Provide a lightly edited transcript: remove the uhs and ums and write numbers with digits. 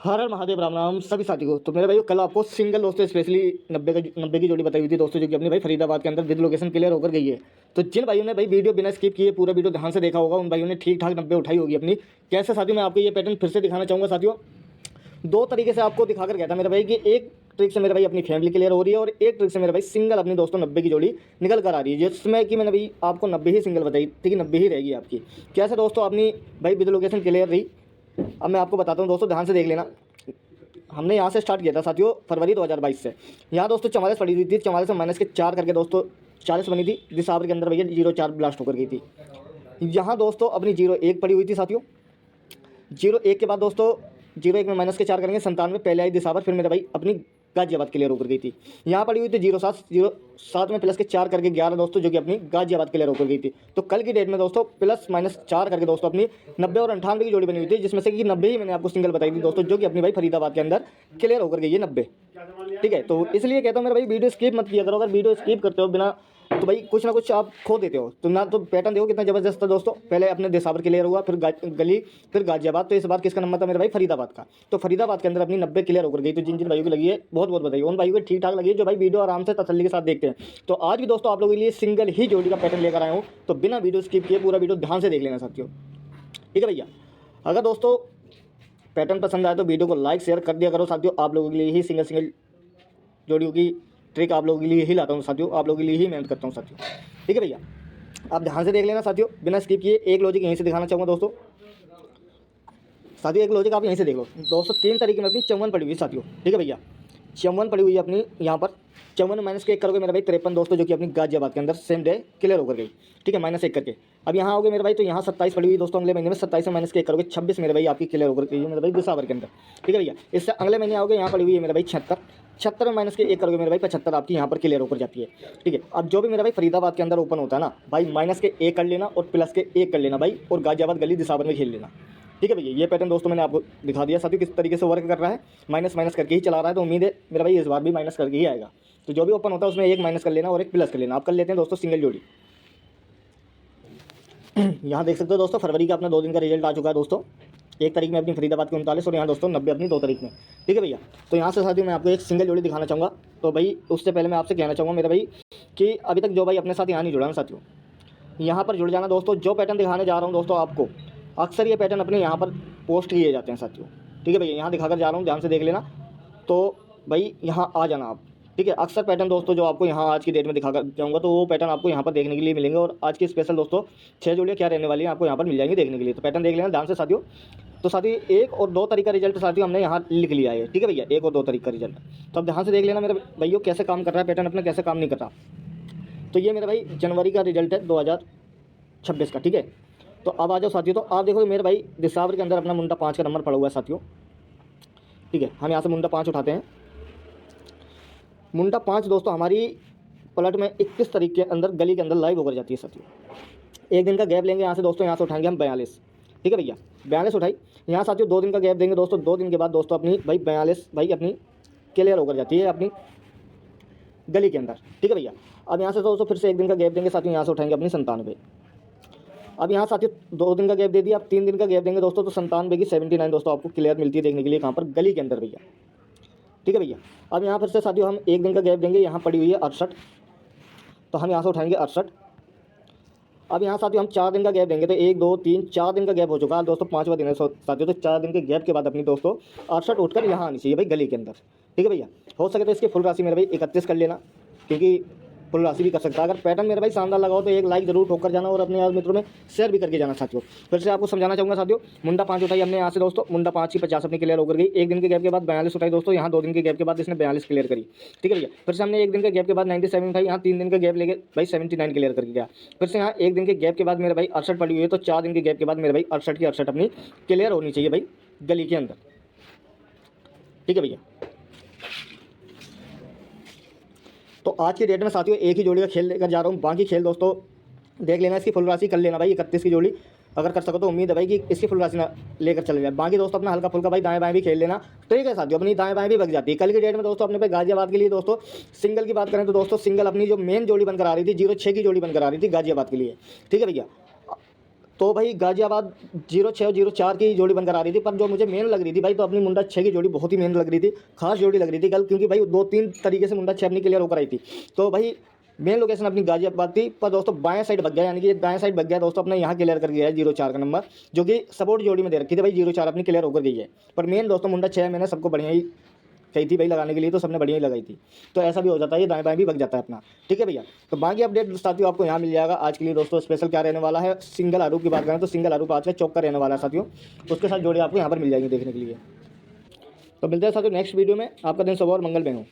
हर हर महादेव, राम राम सभी साथी को। तो मेरे भाई कल आपको सिंगल दोस्तों स्पेशली 90 की जोड़ी बताई हुई थी दोस्तों, जो कि अपने भाई फरीदाबाद के अंदर विद लोकेशन क्लियर होकर गई है। तो जिन भाइयों ने भाई वीडियो बिना स्किप किए पूरा वीडियो ध्यान से देखा होगा, उन भाइयों ने ठीक ठाक 90 उठाई होगी अपनी। कैसे साथियों, मैं आपको ये पैटर्न फिर से दिखाना चाहूँगा साथियों। दो तरीके से आपको दिखाकर गया था मेरे भाई कि एक ट्रिक से मेरे भाई अपनी फैमिली क्लियर हो रही है और एक ट्रिक से मेरे भाई सिंगल अपनी दोस्तों 90 की जोड़ी निकल कर आ रही है, जिसमें कि मैंने भाई आपको 90 ही सिंगल बताई थी कि 90 ही रहेगी आपकी। कैसे दोस्तों अपनी भाई विद लोकेशन क्लियर रही, अब मैं आपको बताता हूँ दोस्तों, ध्यान से देख लेना। हमने यहाँ से स्टार्ट किया था साथियों फरवरी 2022 से। यहाँ दोस्तों 44 पड़ी हुई थी, 44 से माइनस के 4 करके दोस्तों 40 बनी थी। दिसंबर के अंदर भैया 0.4 ब्लास्ट होकर गई थी। यहाँ दोस्तों अपनी 0.1 पड़ी हुई थी साथियों। 0.1 के बाद दोस्तों 0.1 में माइनस के 4 करेंगे 97, पहले आई दिसंबर, फिर मेरे भाई अपनी गाजियाबाद क्लियर होकर गई थी। यहाँ पड़ी हुई थी 0.7 में प्लस के 4 करके 11 दोस्तों, जो कि अपनी गाजियाबाद क्लियर होकर गई थी। तो कल की डेट में दोस्तों प्लस माइनस 4 करके दोस्तों अपनी 90 और 98 की जोड़ी बनी हुई थी, जिसमें से कि 90 ही मैंने आपको सिंगल बताई थी दोस्तों, जो कि अपनी भाई फरीदाबाद के अंदर क्लियर होकर गई है 90। ठीक है, तो इसलिए कहता हूँ मेरे भाई वीडियो स्किप मत किया करो। अगर वीडियो स्किप करते हो बिना, तो भाई कुछ ना कुछ आप खो देते हो। तो ना तो पैटर्न देखो कितना जबरदस्त था दोस्तों, पहले अपने दिसंबर क्लियर हुआ, फिर गली, फिर गाजियाबाद। तो इस बार किसका नंबर था मेरे भाई? फरीदाबाद का। तो फरीदाबाद के अंदर अपनी 90 क्लियर होकर गई। तो जिन जिन भाइयों को लगी है बहुत बहुत बताइए, उन भाइयों को ठीक ठाक लगी है जो भाई वीडियो आराम से तसल्ली के साथ देखते हैं। तो आज भी दोस्तों आप लोगों के लिए सिंगल ही जोड़ी का पैटर्न लेकर आया हूँ, तो बिना वीडियो स्किप किए पूरा वीडियो ध्यान से देख लेना साथियों। ठीक है भैया, अगर दोस्तों पैटर्न पसंद आए तो वीडियो को लाइक शेयर कर दिया करो साथियों। आप लोगों के लिए ही सिंगल जोड़ियों की ट्रिक आप लोगों के लिए ही लाता हूँ साथियों, आप लोगों के लिए ही मेहनत करता हूँ साथियों। ठीक है भैया, आप ध्यान से देख लेना साथियों बिना स्किप किए। एक लॉजिक यहीं से दिखाना चाहूँगा दोस्तों साथियों, एक लॉजिक आप यहीं से देख लो दोस्तों। 3 तरीके में अपनी 54 पड़ी हुई साथियों। ठीक है भैया, 54 पड़ी हुई है अपनी यहाँ पर। 54 माइनस के 1 करोगे मेरे भाई 53 दोस्तों, जो कि अपनी गाजियाबाद के अंदर सेम डे क्लियर होकर गई। ठीक है, -1 करके। अब यहाँ आओगे मेरे भाई तो यहाँ 27 पड़ी हुई दोस्तों अगले महीने में। 27 में माइनस के 1 करोगे 26 मेरे भाई आपकी क्लियर होकर गई है मेरे भाई दिसंबर के अंदर। ठीक है भैया, इससे अगले महीने आओगे यहाँ पड़ी हुई है मेरे भाई 76। 76 में माइनस के 1 करोगे मेरे भाई 75 आपकी यहाँ पर क्लियर होकर जाती है। ठीक है, अब जो भी मेरा भाई फरीदाबाद के अंदर ओपन होता है ना भाई, माइनस के 1 कर लेना और प्लस के 1 कर लेना भाई, और गाजियाबाद गली दिसंबर में खेल लेना। ठीक है भैया, ये पैटर्न दोस्तों मैंने आपको दिखा दिया साथियों किस तरीके से वर्क कर रहा है। माइनस माइनस करके ही चला रहा है, तो उम्मीद है मेरा भाई इस बार भी माइनस करके ही आएगा। तो जो भी ओपन होता है उसमें एक माइनस कर लेना और एक प्लस कर लेना। आप कर लेते हैं दोस्तों सिंगल जोड़ी। यहाँ देख सकते हो दोस्तों फरवरी का अपना 2 दिन का रिजल्ट आ चुका है दोस्तों। 1 तारीख में अपनी फरीदाबाद की 39 और यहाँ दोस्तों 90 अपनी 2 तारीख में। ठीक है भैया, तो यहाँ से साथियों मैं आपको एक सिंगल जोड़ी दिखाना चाहूँगा। तो भाई उससे पहले मैं आपसे कहना चाहूँगा मेरा भाई कि अभी तक जो भाई अपने साथ यहाँ नहीं जुड़ा ना साथियों, यहाँ पर जुड़ जाना दोस्तों। जो पैटर्न दिखाने जा रहा हूँ दोस्तों आपको, अक्सर ये पैटर्न अपने यहाँ पर पोस्ट किए जाते हैं साथियों। ठीक है भैया, यहाँ दिखाकर जा रहा हूँ, ध्यान से देख लेना। तो भाई यहाँ आ जाना आप। ठीक है, अक्सर पैटर्न दोस्तों जो आपको यहाँ आज की डेट में दिखाकर जाऊँगा, तो वो पैटर्न आपको यहाँ पर देखने के लिए मिलेंगे। और आज की स्पेशल दोस्तों 6 जोड़ियाँ क्या रहने वाली हैं आपको यहाँ पर मिल जाएंगी देखने के लिए। तो पैटर्न देख लेना ध्यान से साथियों। तो साथियों 1 और 2 तारीख का रिजल्ट साथियों हमने यहाँ लिख लिया है। ठीक है भैया, 1 और 2 तारीख का रिजल्ट। तो अब ध्यान से देख लेना मेरे भैया कैसे काम कर रहा है पैटर्न अपना, कैसे काम नहीं कर रहा। तो ये मेरा भाई जनवरी का रिजल्ट है 2026 का। ठीक है, तो अब आ जाओ साथियों। तो आप देखो मेरे भाई दिसंबर के अंदर अपना मुंडा 5 का नंबर पड़ा हुआ है साथियों। ठीक है, हम यहाँ से मुंडा 5 उठाते हैं। मुंडा 5 दोस्तों हमारी पलट में 21 तारीख के अंदर गली के अंदर लाइव होकर जाती है साथियों। 1 दिन का गैप लेंगे यहाँ से दोस्तों, यहाँ से उठाएंगे हम 42। ठीक है भैया, 42 उठाई। यहाँ साथियों 2 दिन का गैप देंगे दोस्तों। 2 दिन के बाद दोस्तों अपनी भाई 42 भाई अपनी क्लियर होकर जाती है अपनी गली के अंदर। ठीक है भैया, अब यहाँ से दोस्तों फिर से 1 दिन का गैप देंगे साथियों, यहाँ से उठाएंगे अपनी 97। अब यहाँ साथियों 2 दिन का गैप दे दिया, अब 3 दिन का गैप देंगे दोस्तों, तो 97 की 79 दोस्तों आपको क्लियर मिलती है देखने के लिए कहाँ पर? गली के अंदर भैया। ठीक है भैया, अब यहाँ फिर से साथियों हम 1 दिन का गैप देंगे, यहाँ पड़ी हुई है 68, तो हम यहाँ से उठाएंगे 68। अब यहाँ साथियों हम 4 दिन का गैप देंगे, तो 1 2 3 4 दिन का गैप हो चुका है दोस्तों, 5वां दिन है साथियों। तो 4 दिन के गैप के बाद अपनी दोस्तों 68 उठकर यहाँ आनी चाहिए भाई गली के अंदर। ठीक है भैया, हो सके तो इसकी फुल राशि मेरे भाई 31 कर लेना, क्योंकि फुल राशि भी कर सकता है। अगर पैटर्न मेरे भाई शानदार लगाओ तो एक लाइक जरूर ठोकर जाना और अपने यार मित्रों में शेयर भी करके जाना साथियों। फिर से आपको समझाना चाहूँगा साथियों, मुंडा 5 उठाई हमने यहाँ से दोस्तों, मुंडा 5 की 50 अपनी क्लियर होकर गई। 1 दिन के गैप के बाद 42 उठाई दोस्तों, यहाँ 2 दिन के गैप के बाद इसने 42 क्लियर करी। ठीक है भैया, फिर से हमने 1 दिन के गैप के बाद 97 उठाई, यहाँ 3 दिन का गैप लेके भाई 79 क्लियर करके गया। फिर से यहाँ 1 दिन के गैप के बाद मेरे भाई 68 पड़ी हुई है, तो 4 दिन के गैप के बाद मेरे भाई 68 की 68 अपनी क्लियर होनी चाहिए भाई गली के अंदर। ठीक है भैया, तो आज की डेट में साथियों एक ही जोड़ी का खेल लेकर जा रहा हूँ। बाकी खेल दोस्तों देख लेना, इसकी फुल राशि कर लेना भाई 31 की जोड़ी अगर कर सको तो। उम्मीद है भाई कि इसकी फुल राशि ना लेकर चले जाए। बाकी दोस्तों अपना हल्का फुल्का भाई दाएं बाएं भी खेल लेना। ठीक है साथियों, अपनी दाएं बाएं भी बग जाती है। कल की डेट में दोस्तों अपने पे गाजियाबाद के लिए दोस्तों सिंगल की बात करें तो दोस्तों सिंगल अपनी जो मेन जोड़ी बनकर आ रही थी 06 की जोड़ी बनकर आ रही थी गाजियाबाद के लिए। ठीक है भैया, तो भाई गाजियाबाद 06 और 04 की जोड़ी बनकर आ रही थी, पर जो मुझे मेन लग रही थी भाई, तो अपनी मुंडा 6 की जोड़ी बहुत ही मेन लग रही थी, खास जोड़ी लग रही थी कल, क्योंकि भाई 2-3 तरीके से मुंडा 6 अपनी क्लियर होकर आई थी। तो भाई मेन लोकेशन अपनी गाजियाबाद थी, पर दोस्तों बाएं साइड भग गया, यानी कि दाएं साइड भग गया दोस्तों, अपने यहाँ क्लियर कर गया है 04 का नंबर, जो कि सपोर्ट जोड़ी में दे रखी थी भाई। 04 अपनी क्लियर होकर गई है, पर मेन दोस्तों मुंडा 6 मैंने सबको बढ़िया ही कही थी भाई लगाने के लिए, तो सबने बढ़िया ही लगाई थी। तो ऐसा भी हो जाता है, ये दाएं बाएं भी भग जाता है अपना। ठीक है भैया, तो बाकी अपडेट साथियों आपको यहाँ मिल जाएगा। आज के लिए दोस्तों स्पेशल क्या रहने वाला है, सिंगल आरूप की बात करें तो सिंगल आरूप आज का चौक का रहने वाला है साथियों, उसके साथ जोड़ी आपको यहाँ पर मिल जाएगी देखने के लिए। तो मिलते हैं साथियों नेक्स्ट वीडियो में, आपका दिन सुबह और मंगल में हो।